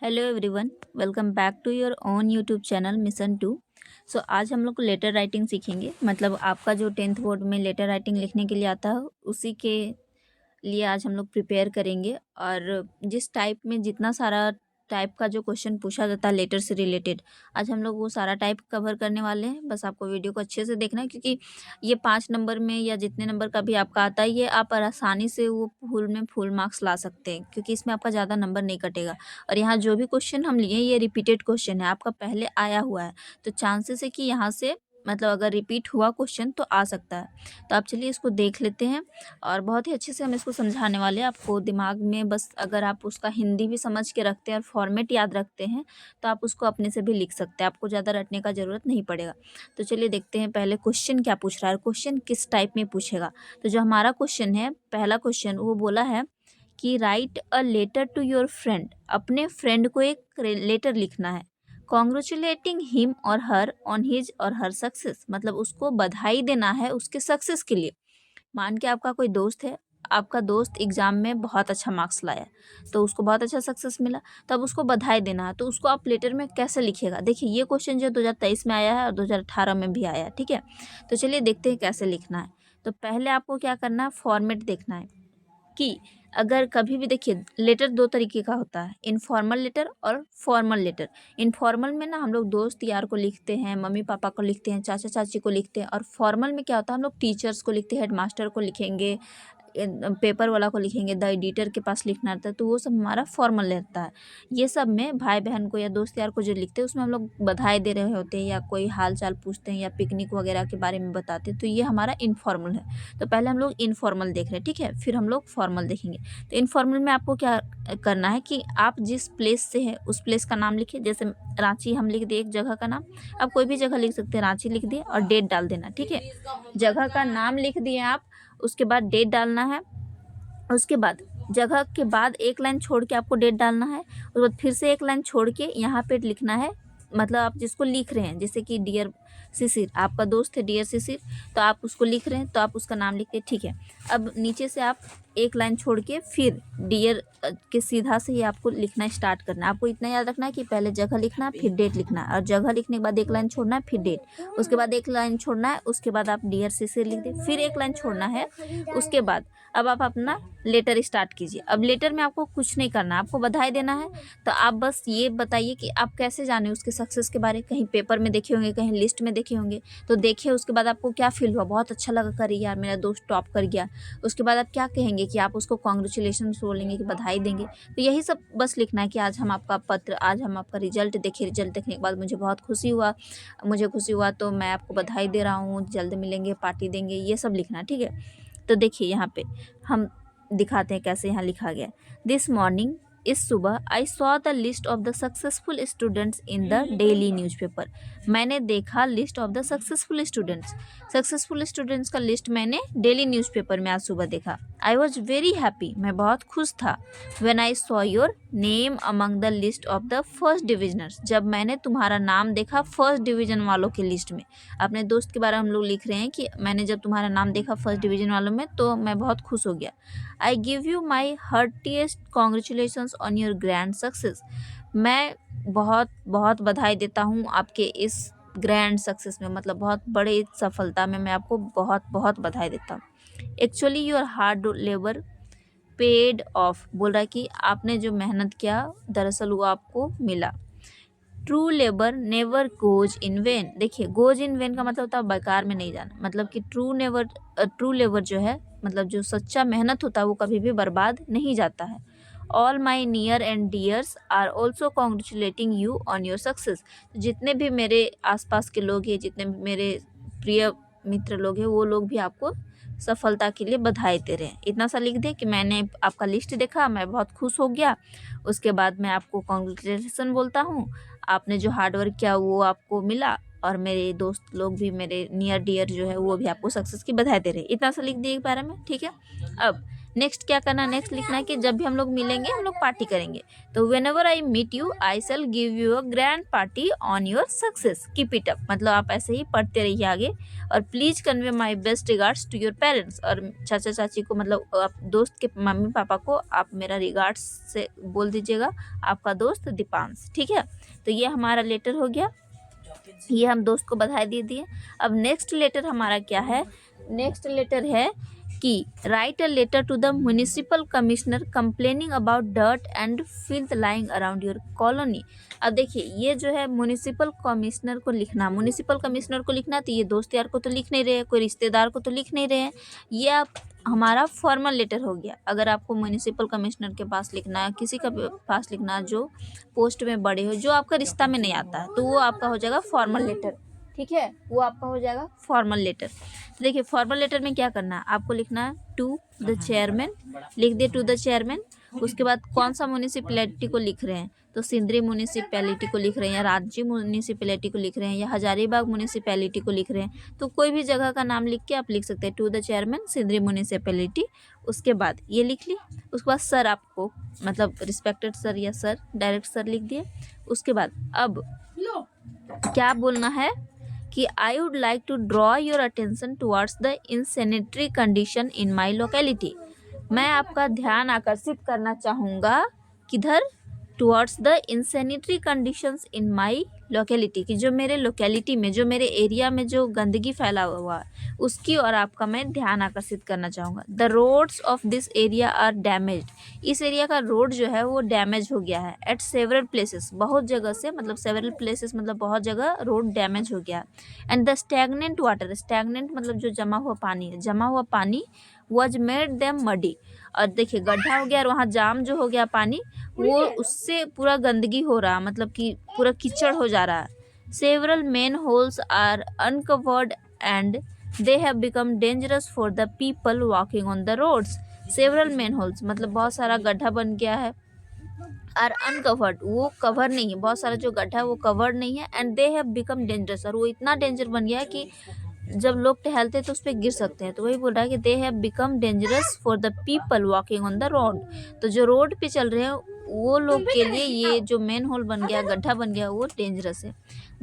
Hello everyone, welcome back to your own YouTube channel mission two. So आज हम लोग letter writing सीखेंगे। मतलब आपका जो 10th बोर्ड में लेटर राइटिंग लिखने के लिए आता है उसी के लिए आज हम लोग प्रिपेयर करेंगे। और जिस टाइप में जितना सारा टाइप का जो क्वेश्चन पूछा जाता है लेटर से रिलेटेड, आज हम लोग वो सारा टाइप कवर करने वाले हैं। बस आपको वीडियो को अच्छे से देखना है, क्योंकि ये 5 नंबर में या जितने नंबर का भी आपका आता है, ये आप आसानी से वो फुल में फुल मार्क्स ला सकते हैं, क्योंकि इसमें आपका ज़्यादा नंबर नहीं कटेगा। और यहाँ जो भी क्वेश्चन हम लिए ये रिपीटेड क्वेश्चन है, आपका पहले आया हुआ है, तो चांसेस है कि यहाँ से मतलब अगर रिपीट हुआ क्वेश्चन तो आ सकता है। तो आप चलिए इसको देख लेते हैं और बहुत ही अच्छे से हम इसको समझाने वाले हैं आपको। दिमाग में बस अगर आप उसका हिंदी भी समझ के रखते हैं और फॉर्मेट याद रखते हैं तो आप उसको अपने से भी लिख सकते हैं, आपको ज़्यादा रटने का ज़रूरत नहीं पड़ेगा। तो चलिए देखते हैं पहले क्वेश्चन क्या पूछ रहा है, क्वेश्चन किस टाइप में पूछेगा। तो जो हमारा क्वेश्चन है, पहला क्वेश्चन वो बोला है कि write a letter to your friend, अपने फ्रेंड को एक लेटर लिखना है, कॉन्ग्रेचुलेटिंग हिम और हर ऑन हिज और हर सक्सेस, मतलब उसको बधाई देना है उसके सक्सेस के लिए। मान के आपका कोई दोस्त है, आपका दोस्त एग्जाम में बहुत अच्छा मार्क्स लाया, तो उसको बहुत अच्छा सक्सेस मिला, तब उसको बधाई देना है। तो उसको आप लेटर में कैसे लिखिएगा। देखिए ये क्वेश्चन जो 2023 में आया है और 2018 में भी आया है, ठीक है। तो चलिए देखते हैं कैसे लिखना है। तो पहले आपको क्या करना है, फॉर्मेट देखना है कि अगर कभी भी देखिए लेटर दो तरीके का होता है, इनफॉर्मल लेटर और फॉर्मल लेटर। इनफॉर्मल में ना हम लोग दोस्त यार को लिखते हैं, मम्मी पापा को लिखते हैं, चाचा चाची को लिखते हैं। और फॉर्मल में क्या होता है, हम लोग टीचर्स को लिखते हैं, हेडमास्टर को लिखेंगे, पेपर वाला को लिखेंगे, द एडिटर के पास लिखना रहता है, तो वो सब हमारा फॉर्मल रहता है। ये सब में भाई बहन को या दोस्त यार को जो लिखते हैं उसमें हम लोग बधाई दे रहे होते हैं या कोई हाल चाल पूछते हैं या पिकनिक वगैरह के बारे में बताते हैं, तो ये हमारा इनफॉर्मल है। तो पहले हम लोग इनफॉर्मल देख रहे हैं, ठीक है, फिर हम लोग फॉर्मल देखेंगे। तो इनफॉर्मल में आपको क्या करना है कि आप जिस प्लेस से हैं उस प्लेस का नाम लिखिए। जैसे रांची हम लिख दिए एक जगह का नाम, आप कोई भी जगह लिख सकते हैं, रांची लिख दिए और डेट डाल देना, ठीक है। जगह का नाम लिख दिए आप, उसके बाद डेट डालना है। उसके बाद जगह के बाद एक लाइन छोड़ के आपको डेट डालना है। उसके बाद फिर से एक लाइन छोड़ के यहाँ पे लिखना है, मतलब आप जिसको लिख रहे हैं, जैसे कि डियर शिशिर, आपका दोस्त है डियर शिशिर, तो आप उसको लिख रहे हैं तो आप उसका नाम लिख के, ठीक है। अब नीचे से आप एक लाइन छोड़ के फिर डियर के सीधा से ही आपको लिखना स्टार्ट करना है। आपको इतना याद रखना है कि पहले जगह लिखना है फिर डेट लिखना है, और जगह लिखने के बाद एक लाइन छोड़ना है फिर डेट, उसके बाद एक लाइन छोड़ना है, उसके बाद आप डियर शिशिर लिख दें, फिर एक लाइन छोड़ना है। उसके बाद अब आप अपना लेटर स्टार्ट कीजिए। अब लेटर में आपको कुछ नहीं करना, आपको बधाई देना है। तो आप बस ये बताइए कि आप कैसे जाने उसके सक्सेस के बारे, कहीं पेपर में देखे होंगे, कहीं लिस्ट में देखे होंगे, तो देखिए उसके बाद आपको क्या फील हुआ, बहुत अच्छा लगा, करी यार मेरा दोस्त टॉप कर गया। उसके बाद आप क्या कहेंगे कि आप उसको कॉन्ग्रेचुलेशन बोलेंगे कि बधाई देंगे। तो यही सब बस लिखना है कि आज हम आपका पत्र, आज हम आपका रिजल्ट देखे, रिजल्ट देखने के बाद मुझे बहुत खुशी हुआ, मुझे खुशी हुआ तो मैं आपको बधाई दे रहा हूँ, जल्द मिलेंगे, पार्टी देंगे, ये सब लिखना है, ठीक है। तो देखिए यहाँ पे हम दिखाते हैं कैसे यहाँ लिखा गया। दिस मॉर्निंग, इस सुबह, I saw the list of the successful students in the daily newspaper. मैंने देखा list of the successful students, successful students का लिस्ट मैंने डेली न्यूज़पेपर में आज सुबह देखा। आई वॉज वेरी हैप्पी, मैं बहुत खुश था। When I saw your name among the list of the first divisioners, जब मैंने तुम्हारा नाम देखा फर्स्ट डिवीजन वालों की लिस्ट में। अपने दोस्त के बारे में हम लोग लिख रहे हैं कि मैंने जब तुम्हारा नाम देखा फर्स्ट डिवीजन वालों में तो मैं बहुत खुश हो गया। I give you my heartiest congratulations on your grand success, मैं बहुत बहुत बधाई देता हूँ आपके इस ग्रैंड सक्सेस में, मतलब बहुत बड़े सफलता में मैं आपको बहुत बहुत बधाई देता हूँ। Actually your hard labour paid of, बोल रहा है कि आपने जो मेहनत किया दरअसल वो आपको मिला। True labour never goes in when, देखिए गोज इन वेन का मतलब होता है बेकार में नहीं जाना, मतलब कि ट्रू लेबर जो है, मतलब जो सच्चा मेहनत होता है वो कभी भी बर्बाद नहीं जाता है। All my near and dears are also congratulating you on your success, जितने भी मेरे आसपास के लोग हैं, जितने भी मेरे प्रिय मित्र लोग हैं, वो लोग भी आपको सफलता के लिए बधाई दे रहे हैं। इतना सा लिख दे कि मैंने आपका लिस्ट देखा, मैं बहुत खुश हो गया, उसके बाद मैं आपको कॉन्ग्रेचुलेसन बोलता हूँ, आपने जो हार्ड वर्क किया वो आपको मिला, और मेरे दोस्त लोग भी, मेरे नियर डियर जो है वो भी आपको सक्सेस की बधाई दे रहे हैं। इतना सा लिख दिए एक बारे में, ठीक है। अब नेक्स्ट क्या करना है, नेक्स्ट लिखना है कि जब भी हम लोग मिलेंगे हम लोग पार्टी करेंगे। तो whenever I meet you I shall give you a grand party on your success, keep it up, मतलब आप ऐसे ही पढ़ते रहिए आगे। और please convey my best regards to your parents, और चाचा चाची को मतलब आप दोस्त के मम्मी पापा को आप मेरा रिगार्ड्स से बोल दीजिएगा, आपका दोस्त दीपांश। ठीक है, तो ये हमारा लेटर हो गया, ये हम दोस्त को बधाई दे दिए। अब नेक्स्ट लेटर हमारा क्या है, नेक्स्ट लेटर है कि write a letter to the municipal commissioner complaining about dirt and filth lying around your colony. अब देखिए ये जो है म्युनिसिपल कमिश्नर को लिखना, म्युनिसिपल कमिश्नर को लिखना, तो ये दोस्त यार को तो लिख नहीं रहे हैं, कोई रिश्तेदार को तो लिख नहीं रहे हैं, ये आप हमारा फॉर्मल लेटर हो गया। अगर आपको म्युनिसिपल कमिश्नर के पास लिखना है, किसी का पास लिखना जो पोस्ट में बड़े हो, जो आपका रिश्ता में नहीं आता है, तो वो आपका हो जाएगा फॉर्मल लेटर। ठीक है, वो आपका हो जाएगा फॉर्मल लेटर। तो देखिए फॉर्मल लेटर में क्या करना है, आपको लिखना है टू द चेयरमैन, लिख दिए टू द चेयरमैन। उसके बाद कौन सा म्यूनिसिपैलिटी को लिख रहे हैं, तो सिंदरी म्यूनिसिपैलिटी को लिख रहे हैं, या रांची म्यूनिसिपैलिटी को लिख रहे हैं, या हजारीबाग म्यूनिसिपैलिटी को लिख रहे हैं, तो कोई भी जगह का नाम लिख के आप लिख सकते हैं, to the chairman Sindri municipality. उसके बाद ये लिख ली, उसके बाद सर आपको मतलब रिस्पेक्टेड सर या सर, डायरेक्ट सर लिख दिए। उसके बाद अब क्या बोलना है कि I would like to draw your attention towards the insanitary condition in my locality. मैं आपका ध्यान आकर्षित करना चाहूँगा किधर, towards the insanitary conditions in my locality, कि जो मेरे लोकेलिटी में, जो मेरे एरिया में जो गंदगी फैला हुआ है उसकी और आपका मैं ध्यान आकर्षित करना चाहूँगा। The roads of this area are damaged, इस एरिया का रोड जो है वो डैमेज हो गया है। एट सेवरल प्लेसेस, बहुत जगह से, मतलब सेवरल प्लेसेस मतलब बहुत जगह रोड डैमेज हो गया। And the stagnant water, stagnant मतलब जो जमा हुआ पानी है, जमा हुआ पानी वॉज मेड देम मडी, और देखिए गड्ढा हो गया और वहाँ जाम जो हो गया पानी, वो उससे पूरा गंदगी हो रहा, मतलब कि पूरा कीचड़ हो जा रहा है। Several manholes are uncovered and they have become dangerous for the people walking on the roads. Several manholes मतलब बहुत सारा गड्ढा बन गया है, आर अनकवर्ड वो कवर नहीं है, बहुत सारा जो गड्ढा है वो कवर्ड नहीं है, and they have become dangerous, और वो इतना डेंजर बन गया है कि जब लोग टहलते हैं तो उस पर गिर सकते हैं। तो वही बोल रहा है कि दे have become dangerous for the people walking on the road, तो जो रोड पे चल रहे हैं वो लोग के लिए ये जो मेन होल बन गया, गड्ढा बन गया, वो डेंजरस है।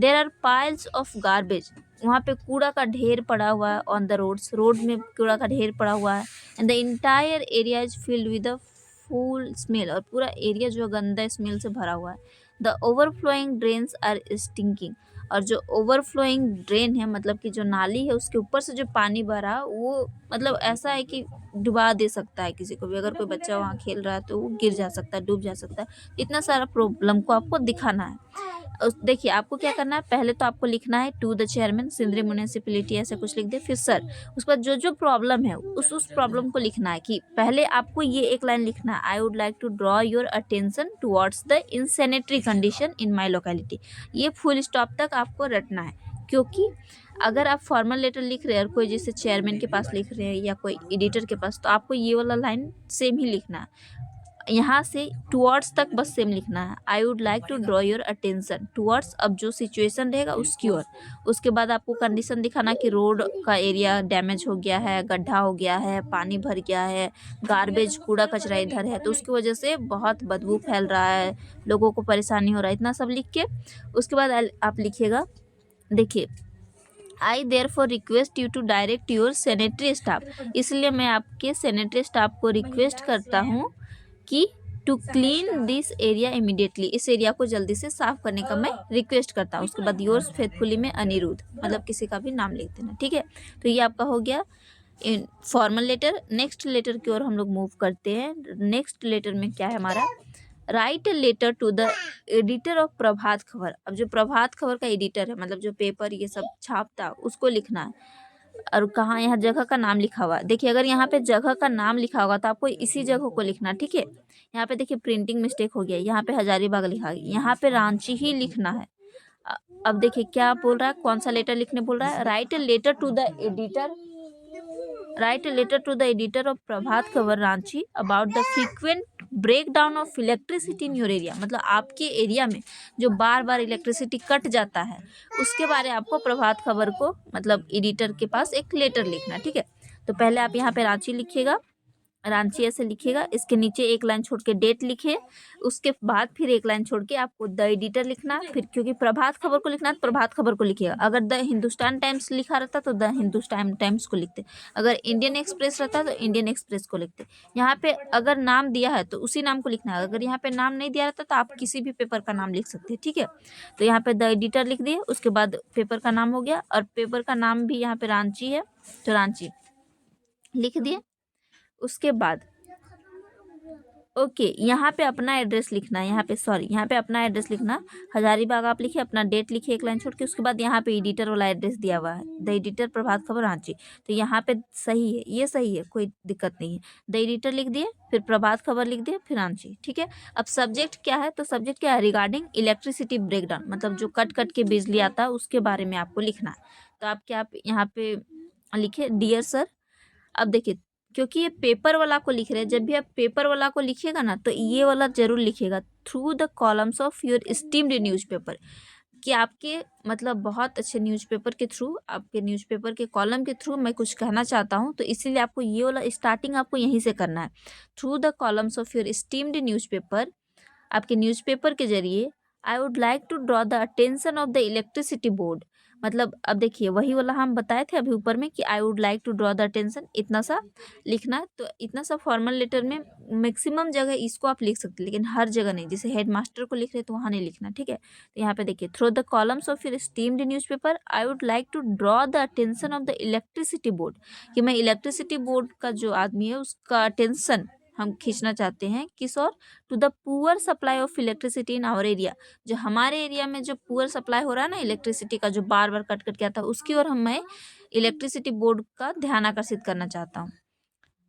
There are piles of garbage, वहाँ पे कूड़ा का ढेर पड़ा हुआ है, ऑन द रोड्स, रोड में कूड़ा का ढेर पड़ा हुआ है। And the entire area is filled with a full smell, और पूरा एरिया जो गंदा स्मेल से भरा हुआ है। The overflowing drains are stinking, और जो ओवरफ्लोइंग ड्रेन है मतलब कि जो नाली है उसके ऊपर से जो पानी भरा वो मतलब ऐसा है कि डुबा दे सकता है किसी को भी, अगर कोई बच्चा वहाँ खेल रहा है तो वो गिर जा सकता है, डूब जा सकता है। इतना सारा प्रॉब्लम को आपको दिखाना है। देखिए आपको क्या करना है, पहले तो आपको लिखना है to the chairman Sindri municipality, ऐसे कुछ लिख दे, फिर सर, उसके बाद जो जो प्रॉब्लम है उस प्रॉब्लम को लिखना है। कि पहले आपको ये एक लाइन लिखना है, I would like to draw your attention towards the insanitary condition in my locality, ये फुल स्टॉप तक आपको रटना है। क्योंकि अगर आप फॉर्मल लेटर लिख रहे हैं और कोई जैसे चेयरमैन के पास लिख रहे हैं या कोई एडिटर के पास, तो आपको ये वाला लाइन सेम ही लिखना है, यहाँ से टुवर्ड्स तक बस सेम लिखना है। I would like to draw your attention towards, अब जो सिचुएशन रहेगा उसकी ओर। उसके बाद आपको कंडीशन दिखाना कि रोड का एरिया डैमेज हो गया है, गड्ढा हो गया है, पानी भर गया है, गार्बेज कूड़ा कचरा इधर है, तो उसकी वजह से बहुत बदबू फैल रहा है, लोगों को परेशानी हो रहा है, इतना सब लिख के उसके बाद आप लिखिएगा, देखिए I therefore request you to direct your sanitary staff, इसलिए मैं आपके सैनिटरी स्टाफ को रिक्वेस्ट करता हूँ कि to clean this area immediately, इस एरिया को जल्दी से साफ करने का मैं रिक्वेस्ट करता हूँ। उसके बाद योर्स फेथफुली में अनिरुद्ध, मतलब किसी का भी नाम लिख देना। ठीक है, तो ये आपका हो गया informal letter. Next letter की ओर हम लोग मूव करते हैं। नेक्स्ट लेटर में क्या है हमारा, write a letter to the editor of Prabhat Khabar. अब जो प्रभात खबर का एडिटर है, मतलब जो पेपर ये सब छापता है, उसको लिखना है। और कहाँ, यहाँ जगह का नाम लिखा हुआ है। देखिए अगर यहाँ पे जगह का नाम लिखा होगा तो आपको इसी जगह को लिखना। ठीक है, यहाँ पे देखिए प्रिंटिंग मिस्टेक हो गया, यहाँ पे हजारीबाग लिखा है, यहाँ पे रांची ही लिखना है। अब देखिए क्या बोल रहा है, कौन सा लेटर लिखने बोल रहा है, write a letter to the editor, write a letter to the editor of Prabhat Khabar Ranchi about the frequent break down of electricity in your area, मतलब आपके एरिया में जो बार बार इलेक्ट्रिसिटी कट जाता है उसके बारे में आपको प्रभात खबर को मतलब एडिटर के पास एक लेटर लिखना। ठीक है, तो पहले आप यहाँ पे रांची लिखिएगा, रांची ऐसे लिखिएगा, इसके नीचे एक लाइन छोड़ के डेट लिखिए, उसके बाद फिर एक लाइन छोड़ के आपको द एडिटर लिखना है। फिर क्योंकि प्रभात खबर को लिखना है तो प्रभात खबर को लिखिएगा। अगर द हिंदुस्तान टाइम्स लिखा रहता तो द हिंदुस्तान टाइम्स को लिखते, अगर इंडियन एक्सप्रेस रहता तो इंडियन एक्सप्रेस को लिखते। यहाँ पे अगर नाम दिया है तो उसी नाम को लिखना है, अगर यहाँ पे नाम नहीं दिया रहता तो आप किसी भी पेपर का नाम लिख सकते हैं, ठीक है। तो यहाँ पे द एडिटर लिख दिए, उसके बाद पेपर का नाम हो गया, और पेपर का नाम भी यहाँ पे रांची है तो रांची लिख दिए। उसके बाद ओके, यहाँ पे अपना एड्रेस लिखना है, यहाँ पे अपना एड्रेस लिखना। हजारीबाग आप लिखिए, अपना डेट लिखिए एक लाइन छोड़ के, उसके बाद यहाँ पे एडिटर वाला एड्रेस दिया हुआ है, द एडिटर प्रभात खबर रांची, तो यहाँ पे सही है, ये सही है, कोई दिक्कत नहीं है। द एडिटर लिख दिए, फिर प्रभात खबर लिख दिए, फिर रांची, ठीक है। अब सब्जेक्ट क्या है, तो सब्जेक्ट क्या है, रिगार्डिंग इलेक्ट्रिसिटी ब्रेकडाउन, मतलब जो कट कट के बिजली आता है उसके बारे में आपको लिखना है। तो आप क्या यहाँ पे लिखे, डियर सर। अब देखिए, क्योंकि ये पेपर वाला को लिख रहे हैं, जब भी आप पेपर वाला को लिखिएगा ना तो ये वाला जरूर लिखिएगा, through the columns of your esteemed newspaper, कि आपके मतलब बहुत अच्छे न्यूज़पेपर के थ्रू, आपके न्यूज़पेपर के कॉलम के थ्रू मैं कुछ कहना चाहता हूँ, तो इसीलिए आपको ये वाला स्टार्टिंग आपको यहीं से करना है। Through the columns of your esteemed newspaper, आपके न्यूज़पेपर के जरिए, I would like to draw the attention of the electricity board, मतलब अब देखिए वही वाला हम बताए थे अभी ऊपर में कि I would like to draw the attention, इतना सा लिखना है। तो इतना सा फॉर्मल लेटर में मैक्सिमम जगह इसको आप लिख सकते हैं, लेकिन हर जगह नहीं, जैसे हेड मास्टर को लिख रहे तो वहाँ नहीं लिखना, ठीक है। तो यहाँ पे देखिए, through the columns of your esteemed newspaper I would like to draw the attention of the electricity board, कि मैं इलेक्ट्रिसिटी बोर्ड का जो आदमी है उसका अटेंशन हम खींचना चाहते हैं, किस और, to the poor supply of electricity in our area, जो हमारे एरिया में जो पुअर सप्लाई हो रहा है ना इलेक्ट्रिसिटी का, जो बार बार कट कट के आता है, उसकी ओर मैं इलेक्ट्रिसिटी बोर्ड का ध्यान आकर्षित करना चाहता हूँ।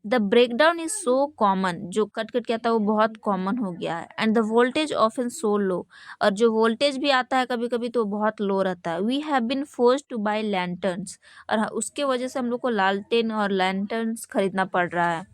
The breakdown is so common, जो कट कट के आता है वो बहुत कॉमन हो गया है, and the voltage often so low, और जो वोल्टेज भी आता है कभी कभी तो बहुत लो रहता है। We have been forced to buy lanterns, और उसके वजह से हम लोग को लालटेन और लैंटर्न्स खरीदना पड़ रहा है।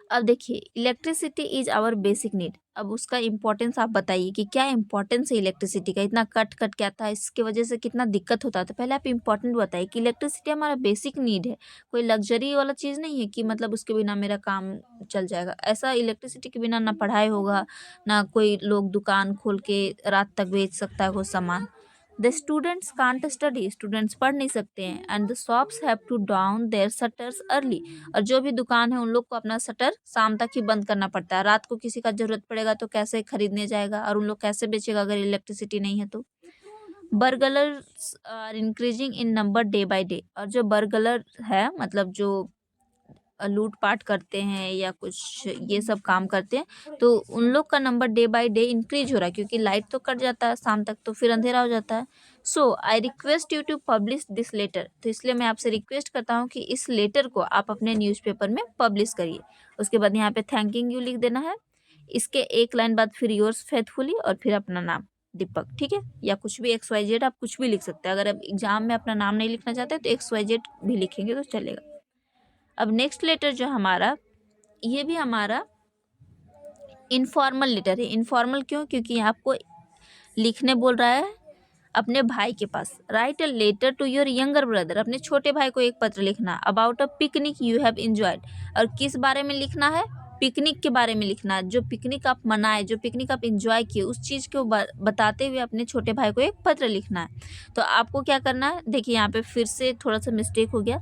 अब देखिए, electricity is our basic need, अब उसका इम्पोर्टेंस आप बताइए कि क्या इम्पोर्टेंस है इलेक्ट्रिसिटी का, इतना कट कट के आता है, इसके वजह से कितना दिक्कत होता है। तो पहले आप इम्पोर्टेंट बताइए कि इलेक्ट्रिसिटी हमारा बेसिक नीड है, कोई लग्जरी वाला चीज़ नहीं है कि मतलब उसके बिना मेरा काम चल जाएगा। ऐसा इलेक्ट्रिसिटी के बिना ना पढ़ाई होगा, ना कोई लोग दुकान खोल के रात तक बेच सकता है कोई सामान। The students can't study, students पढ़ नहीं सकते हैं, and the shops have to down their shutters early, और जो भी दुकान है उन लोग को अपना शटर शाम तक ही बंद करना पड़ता है। रात को किसी का जरूरत पड़ेगा तो कैसे खरीदने जाएगा, और उन लोग कैसे बेचेगा अगर इलेक्ट्रिसिटी नहीं है तो। Burglars are increasing in number day by day, और जो बर्गलर है मतलब जो लूटपाट करते हैं या कुछ ये सब काम करते हैं, तो उन लोग का number day by day increase हो रहा है, क्योंकि लाइट तो कट जाता है शाम तक तो फिर अंधेरा हो जाता है। So I request you to publish this letter, तो इसलिए मैं आपसे रिक्वेस्ट करता हूँ कि इस लेटर को आप अपने न्यूज़पेपर में पब्लिश करिए। उसके बाद यहाँ पे थैंकिंग यू लिख देना है, इसके एक लाइन बाद फिर योर्स फेथफुली, और फिर अपना नाम दीपक, ठीक है, या कुछ भी XYZ आप कुछ भी लिख सकते हैं। अगर आप एग्जाम में अपना नाम नहीं लिखना चाहते तो XYZ भी लिखेंगे तो चलेगा। अब नेक्स्ट लेटर जो हमारा, ये भी हमारा इनफॉर्मल लेटर है। इनफॉर्मल क्यों, क्योंकि आपको लिखने बोल रहा है अपने भाई के पास। Write a letter to your younger brother, अपने छोटे भाई को एक पत्र लिखना, about a picnic you have enjoyed, और किस बारे में लिखना है, पिकनिक के बारे में लिखना है। जो पिकनिक आप मनाए, जो पिकनिक आप एंजॉय किए, उस चीज़ को बताते हुए अपने छोटे भाई को एक पत्र लिखना है। तो आपको क्या करना है, देखिए यहाँ पे फिर से थोड़ा सा मिस्टेक हो गया,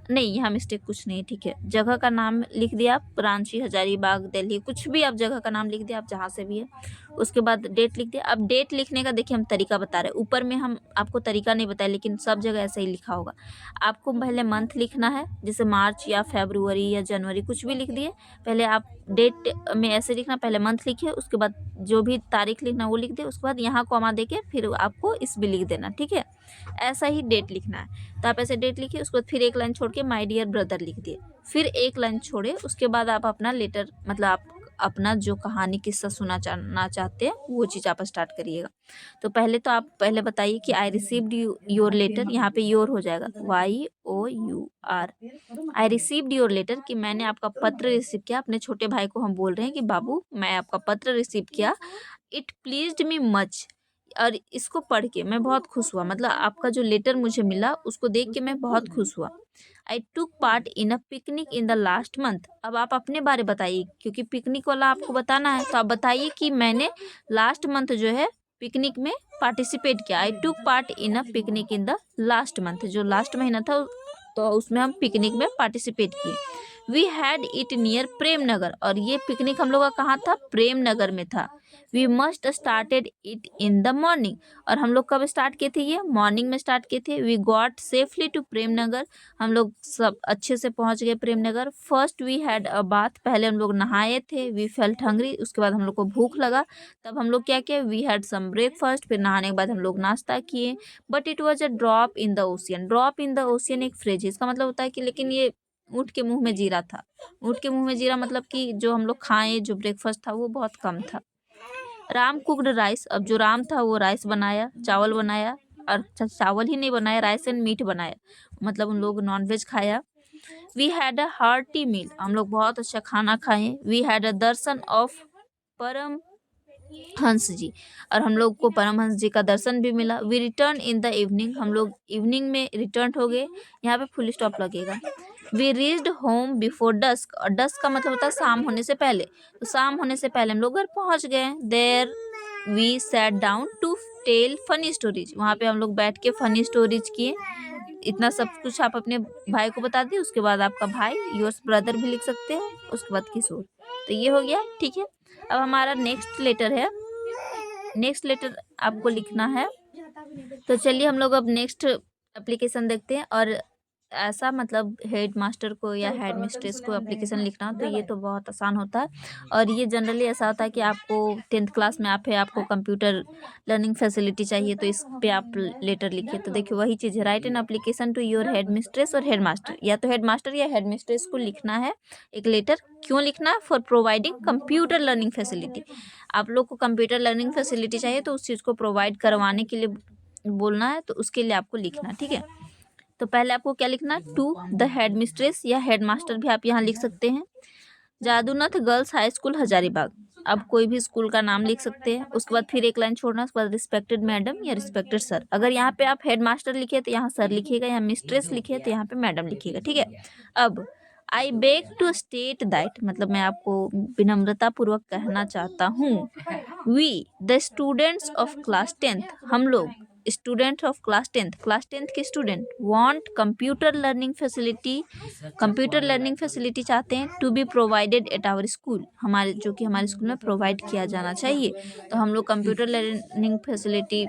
नहीं यहाँ मिस्टेक कुछ नहीं, ठीक है। जगह का नाम लिख दिया आप, रांची, हजारीबाग, दिल्ली, कुछ भी आप जगह का नाम लिख दिया, आप जहाँ से भी है। उसके बाद डेट लिख दिया। अब डेट लिखने का देखिए हम तरीका बता रहे हैं, ऊपर में हम आपको तरीका नहीं बताया, लेकिन सब जगह ऐसा ही लिखा होगा। आपको पहले मंथ लिखना है, जैसे मार्च या फरवरी या जनवरी, कुछ भी लिख दिए। पहले आप डेट में ऐसे लिखना, पहले मंथ लिखिए, उसके बाद जो भी तारीख लिखना वो लिख दिए, उसके बाद यहाँ कॉमा देके फिर आपको इस भी लिख देना, ठीक है। ऐसा ही डेट लिखना है। तो आप ऐसे डेट लिखिए, उसके बाद फिर एक लाइन छोड़ के माय डियर ब्रदर लिख दिए, फिर एक लाइन छोड़े, उसके बाद आप अपना लेटर मतलब आप अपना जो कहानी किस्सा सुनाना चाहते हैं वो चीज़ आप स्टार्ट करिएगा। तो पहले तो आप पहले बताइए कि आई रिसीव्ड योर लेटर, यहाँ पे योर हो जाएगा, YOUR, I received your letter, कि मैंने आपका पत्र रिसीव किया। अपने छोटे भाई को हम बोल रहे हैं कि बाबू मैं आपका पत्र रिसीव किया। इट प्लीज्ड मी मच, और इसको पढ़ के मैं बहुत खुश हुआ, मतलब आपका जो लेटर मुझे मिला उसको देख के मैं बहुत खुश हुआ। I took part in a picnic in the last month. अब आप अपने बारे बताइए, क्योंकि पिकनिक वाला आपको बताना है, तो आप बताइए कि मैंने लास्ट मंथ जो है पिकनिक में पार्टिसिपेट किया। I took part in a picnic in the last month, जो लास्ट महीना था तो उसमें हम पिकनिक में पार्टिसिपेट किए। We had it near Prem Nagar, और ये पिकनिक हम लोग का कहाँ था? प्रेम नगर में था। We must started it in the morning, और हम लोग कब स्टार्ट किए थे? ये मॉर्निंग में स्टार्ट किए थे। We got safely to Prem Nagar, हम लोग सब अच्छे से पहुंच गए Prem Nagar. First we had a bath, पहले हम लोग नहाए थे। वी फेल्ट हंग्री, उसके बाद हम लोग को भूख लगा, तब हम लोग क्या किए? वी हैड सम ब्रेकफास्ट, फिर नहाने के बाद हम लोग नाश्ता किए। But it was a drop in the ocean. Drop in the ocean एक फ्रेज है, इसका मतलब होता है कि लेकिन ये ऊँट के मुंह में जीरा था। ऊँट के मुंह में जीरा मतलब कि जो हम लोग खाए, जो ब्रेकफास्ट था वो बहुत कम था। राम कुकड राइस, अब जो राम था वो राइस बनाया, चावल बनाया, और चावल ही नहीं बनाया, राइस एंड मीट बनाया, मतलब उन लोग नॉनवेज खाया। We had a hearty meal, हम लोग बहुत अच्छा खाना खाए। We had a darshan of Param Hans जी, और हम लोग को परमहंस जी का दर्शन भी मिला। We return in the evening, हम लोग इवनिंग में रिटर्न हो गए। यहाँ पे फुल स्टॉप लगेगा। We reached home before dusk, और डस्क का मतलब होता है शाम होने से पहले, तो शाम होने से पहले हम लोग घर पहुँच गए। There we sat down to tell funny stories, वहाँ पे हम लोग बैठ के फनी स्टोरीज किए। इतना सब कुछ आप अपने भाई को बता दिए, उसके बाद आपका भाई योर्स ब्रदर भी लिख सकते हैं, उसके बाद किशोर। तो ये हो गया, ठीक है। अब हमारा नेक्स्ट लेटर है, नेक्स्ट लेटर आपको लिखना है। तो चलिए हम लोग अब नेक्स्ट एप्लीकेशन देखते हैं। और ऐसा मतलब हेड मास्टर को या हेड मिस्ट्रेस को एप्लीकेशन लिखना हो तो ये तो बहुत आसान होता है। और ये जनरली ऐसा होता है कि आपको 10th क्लास में आप है, आपको कंप्यूटर लर्निंग फैसिलिटी चाहिए, तो इस पे आप लेटर लिखिए। तो देखिए वही चीज़ है, write an application to your headmistress और हेड मास्टर, या तो हेड मास्टर या हेड मिस्ट्रेस को लिखना है एक लेटर। क्यों लिखना है? For providing computer learning facility. आप लोग को कंप्यूटर लर्निंग फैसिलिटी चाहिए, तो उस चीज़ को प्रोवाइड करवाने के लिए बोलना है, तो उसके लिए आपको लिखना है, ठीक है। तो पहले आपको क्या लिखना है? टू द हेड मिस्ट्रेस, या हेड मास्टर भी आप यहाँ लिख सकते हैं। Jadunath girls high school Hazaribagh, आप कोई भी स्कूल का नाम लिख सकते हैं। उसके बाद फिर एक लाइन छोड़ना, उसके बाद रिस्पेक्टेड मैडम या रिस्पेक्टेड सर। अगर यहाँ पे आप हेड मास्टर लिखे तो यहाँ सर लिखिएगा, यहाँ मिस्ट्रेस लिखे तो यहाँ पे मैडम लिखिएगा, ठीक है। अब I beg to state that, मतलब मैं आपको विनम्रता पूर्वक कहना चाहता हूँ, we the students of class 10th, हम लोग student of class 10th, class 10th के student want computer learning facility, computer learning facility चाहते हैं to be provided at our school, हमारे जो कि हमारे स्कूल में प्रोवाइड किया जाना चाहिए। तो हम लोग कंप्यूटर लर्निंग फैसिलिटी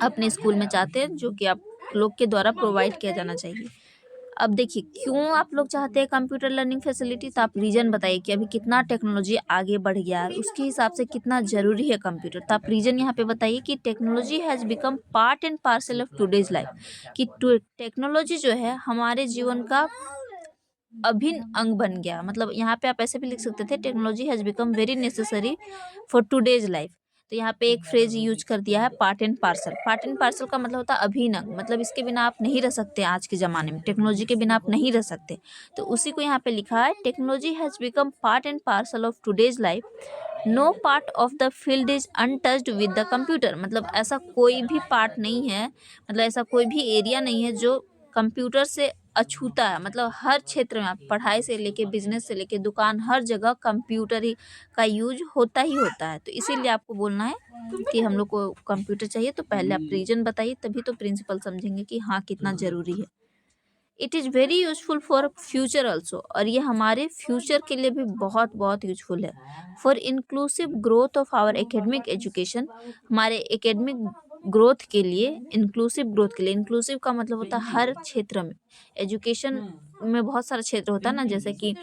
अपने स्कूल में चाहते हैं, जो कि आप लोग के द्वारा प्रोवाइड किया जाना चाहिए। अब देखिए क्यों आप लोग चाहते हैं कंप्यूटर लर्निंग फैसिलिटी, तो आप रीजन बताइए कि अभी कितना टेक्नोलॉजी आगे बढ़ गया है, उसके हिसाब से कितना जरूरी है कंप्यूटर। तो आप रीजन यहाँ पे बताइए कि technology has become part and parcel of today's life, कि टेक्नोलॉजी जो है हमारे जीवन का अभिन्न अंग बन गया। मतलब यहाँ पे आप ऐसे भी लिख सकते थे, technology has become very necessary for today's life. तो यहाँ पे एक फ्रेज यूज कर दिया है, part and parcel. Part and parcel का मतलब होता है अभिन्न अंग, मतलब इसके बिना आप नहीं रह सकते, आज के ज़माने में टेक्नोलॉजी के बिना आप नहीं रह सकते। तो उसी को यहाँ पे लिखा है, technology has become part and parcel of today's life. No part of the field is untouched with the computer, मतलब ऐसा कोई भी पार्ट नहीं है, मतलब ऐसा कोई भी एरिया नहीं है जो कंप्यूटर से अछूता है। मतलब हर क्षेत्र में, आप पढ़ाई से लेके बिजनेस से लेके दुकान, हर जगह कंप्यूटर ही का यूज होता ही होता है। तो इसीलिए आपको बोलना है कि हम लोग को कंप्यूटर चाहिए। तो पहले आप रीजन बताइए, तभी तो प्रिंसिपल समझेंगे कि हाँ कितना ज़रूरी है। It is very useful for future also, और ये हमारे फ्यूचर के लिए भी बहुत बहुत यूजफुल है। For inclusive growth of our academic education, हमारे एकेडमिक ग्रोथ के लिए, इंक्लूसिव ग्रोथ के लिए। इंक्लूसिव का मतलब होता है हर क्षेत्र में। एजुकेशन में बहुत सारा क्षेत्र होता है ना, जैसे कि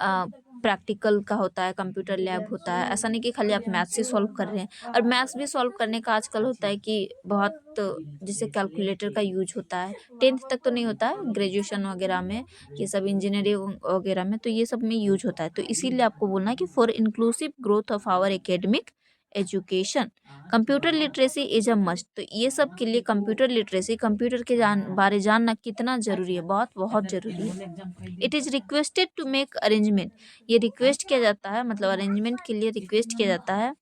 प्रैक्टिकल का होता है, कंप्यूटर लैब होता है। ऐसा नहीं कि खाली आप मैथ्स ही सॉल्व कर रहे हैं, और मैथ्स भी सॉल्व करने का आजकल होता है कि बहुत, जैसे कैलकुलेटर का यूज होता है। 10th तक तो नहीं होता है, ग्रेजुएशन वगैरह में, ये सब इंजीनियरिंग वगैरह में, तो ये सब में यूज होता है। तो इसीलिए आपको बोलना है कि for inclusive growth of our academic education computer literacy is a must. तो ये सब के लिए कंप्यूटर लिटरेसी, कंप्यूटर के बारे जानना कितना ज़रूरी है, बहुत बहुत ज़रूरी है। It is requested to make arrangement, ये रिक्वेस्ट किया जाता है, मतलब अरेंजमेंट के लिए रिक्वेस्ट किया जाता है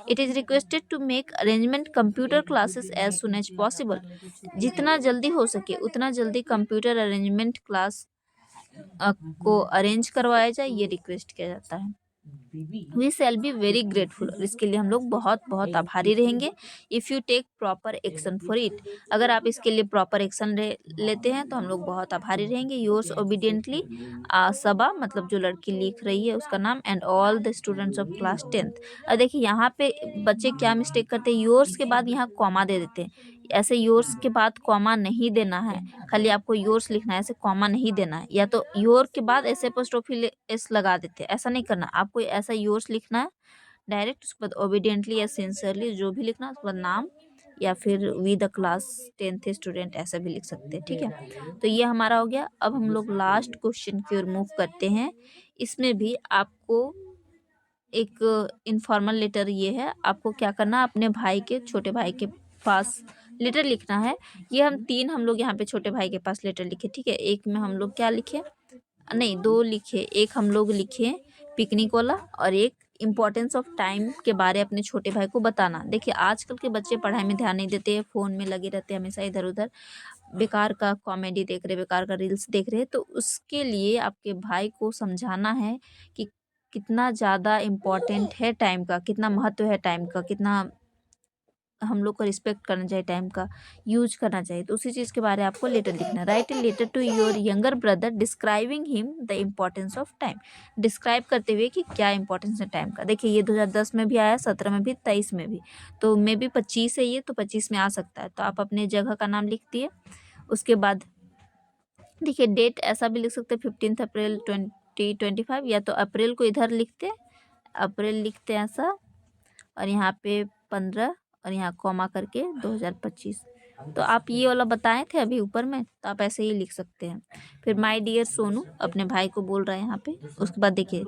it is requested to make arrangement computer classes as soon as possible. जितना जल्दी हो सके उतना जल्दी कंप्यूटर अरेंजमेंट क्लास को अरेंज करवाया जाए, ये रिक्वेस्ट किया जाता है। We shall be very grateful, और इसके लिए हम लोग बहुत बहुत आभारी रहेंगे। If you take proper action for it, अगर आप इसके लिए प्रॉपर एक्शन लेते हैं तो हम लोग बहुत आभारी रहेंगे। योर्स ओबीडियंटली सबा, मतलब जो लड़की लिख रही है उसका नाम, and all the students of class 10th। अब देखिए यहाँ पे बच्चे क्या मिस्टेक करते हैं, योर्स के बाद यहाँ कॉमा दे देते हैं। ऐसे योर्स के बाद कॉमा नहीं देना है, खाली आपको योर्स लिखना है, ऐसे कॉमा नहीं देना है। या तो योर के बाद ऐसे अपोस्ट्रोफी एस लगा देते हैं, ऐसा नहीं करना। आपको ऐसा योर्स लिखना है डायरेक्ट, उसके बाद ओबीडियंटली या सिंसियरली जो भी लिखना है, उसके बाद नाम, या फिर we the class 10th student, ऐसा भी लिख सकते हैं। ठीक है, तो ये हमारा हो गया। अब हम लोग लास्ट क्वेश्चन की ओर मूव करते हैं। इसमें भी आपको एक इनफॉर्मल लेटर ये है, आपको क्या करना, अपने भाई के, छोटे भाई के पास लेटर लिखना है। ये हम लोग यहाँ पे छोटे भाई के पास लेटर लिखे। ठीक है, एक में हम लोग क्या लिखे, नहीं दो लिखे, एक हम लोग लिखे पिकनिक वाला, और एक इम्पोर्टेंस ऑफ टाइम के बारे अपने छोटे भाई को बताना। देखिए आजकल के बच्चे पढ़ाई में ध्यान नहीं देते हैं, फ़ोन में लगे रहते हैं हमेशा, इधर उधर बेकार का कॉमेडी देख रहे, बेकार का रील्स देख रहे हैं। तो उसके लिए आपके भाई को समझाना है कि कितना ज़्यादा इम्पोर्टेंट है टाइम का, कितना महत्व है टाइम का, कितना हम लोग को रिस्पेक्ट करना चाहिए, टाइम का यूज करना चाहिए। तो उसी चीज़ के बारे में आपको लेटर लिखना है। Write a letter to your younger brother describing him the importance of time, describe करते हुए कि क्या इंपॉर्टेंस है टाइम का। देखिए ये 2010 में भी आया, 17 में भी, 23 में भी, तो मे भी 25 है ये, तो 25 में आ सकता है। तो आप अपने जगह का नाम लिख दिए। उसके बाद देखिए डेट ऐसा भी लिख सकते हैं 15 अप्रैल 2025, या तो अप्रैल को इधर लिखते, अप्रैल लिखते हैं ऐसा, और यहाँ पे 15, और यहाँ कॉमा करके 2025। तो आप ये वाला बताए थे अभी ऊपर में, तो आप ऐसे ही लिख सकते हैं। फिर माय डियर सोनू, अपने भाई को बोल रहा है यहाँ पे। उसके बाद देखिए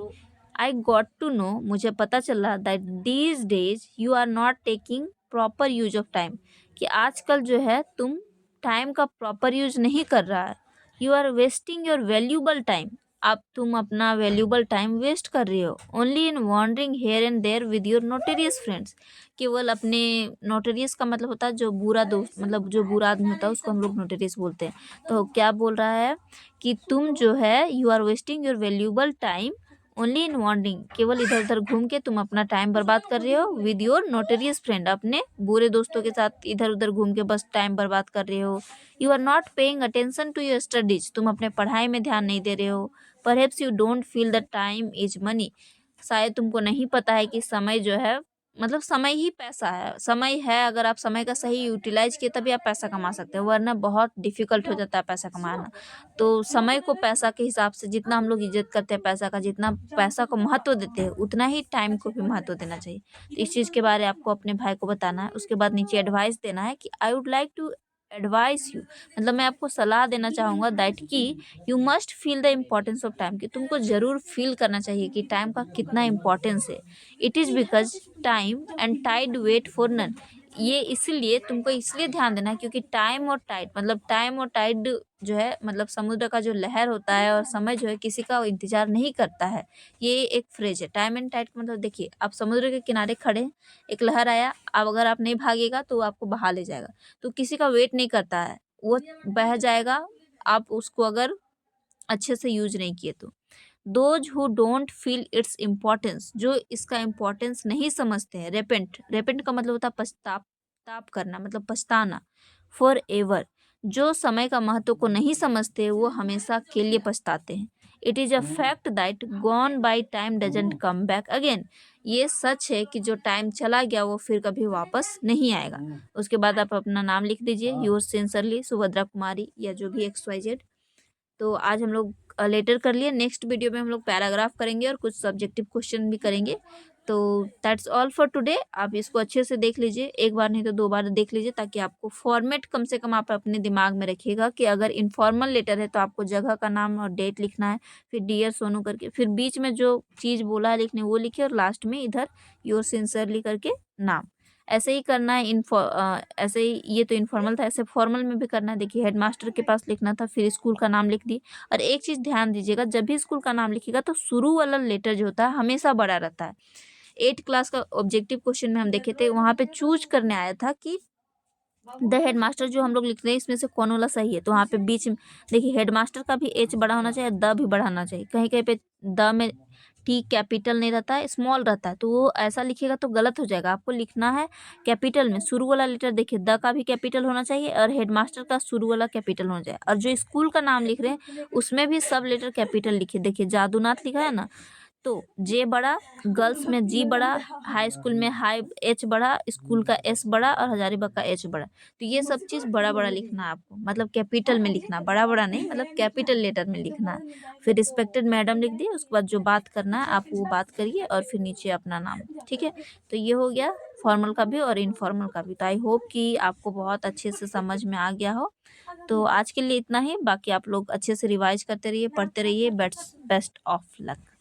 आई गॉट टू नो, मुझे पता चला that these days you are not taking proper use of time, कि आजकल जो है तुम टाइम का प्रॉपर यूज नहीं कर रहा है। You are wasting your valuable time, अब तुम अपना वैल्यूबल टाइम वेस्ट कर रही हो। Only in wandering here and there with your notorious friends, केवल अपने, नोटेरियस का मतलब होता है जो बुरा दोस्त, मतलब जो बुरा आदमी होता है उसको हम लोग नोटेरियस बोलते हैं। तो क्या बोल रहा है कि तुम जो है you are wasting your valuable time only in wandering, केवल इधर उधर घूम के तुम अपना टाइम बर्बाद कर रहे हो। विद योर नोटेरियस फ्रेंड, अपने बुरे दोस्तों के साथ इधर उधर घूम के बस टाइम बर्बाद कर रहे हो। You are not paying attention to your studies, तुम अपने पढ़ाई में ध्यान नहीं दे रहे हो। Perhaps you don't feel the time is money, शायद तुमको नहीं पता है कि समय जो है, मतलब समय ही पैसा है। समय है, अगर आप समय का सही यूटिलाइज किए तभी आप पैसा कमा सकते हैं, वरना बहुत डिफिकल्ट हो जाता है पैसा कमाना। तो समय को पैसा के हिसाब से, जितना हम लोग इज्जत करते हैं पैसा का, जितना पैसा को महत्व देते हैं, उतना ही टाइम को भी महत्व देना चाहिए। तो इस चीज़ के बारे में आपको अपने भाई को बताना है। उसके बाद नीचे एडवाइस देना है कि I would like to advise you, मतलब मैं आपको सलाह देना चाहूँगा दैट कि you must feel the importance of time, कि तुमको ज़रूर फील करना चाहिए कि टाइम का कितना इम्पोर्टेंस है। It is because time and tide wait for none, ये इसीलिए तुमको इसलिए ध्यान देना है क्योंकि टाइम और टाइड, मतलब टाइम और टाइड जो है, मतलब समुद्र का जो लहर होता है, और समय जो है किसी का इंतजार नहीं करता है। ये एक फ्रेज है टाइम एंड टाइड का मतलब। देखिए आप समुद्र के किनारे खड़े हैं, एक लहर आया, अब अगर आप नहीं भागेगा तो वो आपको बहा ले जाएगा। तो किसी का वेट नहीं करता है, वो बह जाएगा, आप उसको अगर अच्छे से यूज नहीं किए तो। Those who don't feel its importance, जो इसका इम्पोर्टेंस नहीं समझते हैं, रेपेंट, रेपेंट का मतलब होता है पछताप, ताप करना, मतलब पछताना। फॉर एवर, जो समय का महत्व को नहीं समझते वो हमेशा के लिए पछताते हैं। It is a fact that gone by time doesn't come back again, ये सच है कि जो टाइम चला गया वो फिर कभी वापस नहीं आएगा। उसके बाद आप अपना नाम लिख दीजिए, योर सिंसरली सुभद्रा कुमारी, या जो भी XYZ। तो आज हम लोग लेटर कर लिए। नेक्स्ट वीडियो में हम लोग पैराग्राफ करेंगे और कुछ सब्जेक्टिव क्वेश्चन भी करेंगे। तो दैट्स ऑल फॉर टुडे। आप इसको अच्छे से देख लीजिए, एक बार नहीं तो दो बार देख लीजिए, ताकि आपको फॉर्मेट कम से कम आप अपने दिमाग में रखिएगा कि अगर इनफॉर्मल लेटर है तो आपको जगह का नाम और डेट लिखना है, फिर डियर सोनू करके, फिर बीच में जो चीज़ बोला है लिखने वो लिखिए, और लास्ट में इधर योर सिंसियरली करके नाम। ऐसे ही करना है। ऐसे ही, ये तो इनफॉर्मल था, ऐसे फॉर्मल में भी करना है। देखिए हेडमास्टर के पास लिखना था, फिर स्कूल का नाम लिख दी। और एक चीज़ ध्यान दीजिएगा, जब भी स्कूल का नाम लिखिएगा तो शुरू वाला लेटर जो होता है हमेशा बड़ा रहता है। 8 क्लास का ऑब्जेक्टिव क्वेश्चन में हम देखे थे, वहाँ पे चूज करने आया था कि द हेडमास्टर जो हम लोग लिखते हैं इसमें से कौन वाला सही है। तो वहाँ पे बीच में देखिए हेडमास्टर का भी एच बड़ा होना चाहिए, द भी बड़ा होना चाहिए। कहीं कहीं पे द में टी कैपिटल नहीं रहता है, स्मॉल रहता है, तो वो ऐसा लिखिएगा तो गलत हो जाएगा। आपको लिखना है कैपिटल में, शुरू वाला लेटर देखिए द का भी कैपिटल होना चाहिए और हेडमास्टर का शुरू वाला कैपिटल होना चाहिए। और जो स्कूल का नाम लिख रहे हैं उसमें भी सब लेटर कैपिटल लिखिए। देखिए जादूनाथ लिखा है ना, तो जे बड़ा, गर्ल्स में जी बड़ा, हाई स्कूल में हाई एच बड़ा, स्कूल का एस बड़ा और हजारीबाग का एच बड़ा। तो ये सब चीज़ बड़ा बड़ा लिखना है आपको, मतलब कैपिटल में लिखना, बड़ा बड़ा नहीं, मतलब कैपिटल लेटर में लिखना है। फिर रिस्पेक्टेड मैडम लिख दिए, उसके बाद जो बात करना है आप वो बात करिए और फिर नीचे अपना नाम। ठीक है, तो ये हो गया फॉर्मल का भी और इनफॉर्मल का भी। तो आई होप कि आपको बहुत अच्छे से समझ में आ गया हो। तो आज के लिए इतना ही, बाकी आप लोग अच्छे से रिवाइज करते रहिए, पढ़ते रहिए। Best of luck.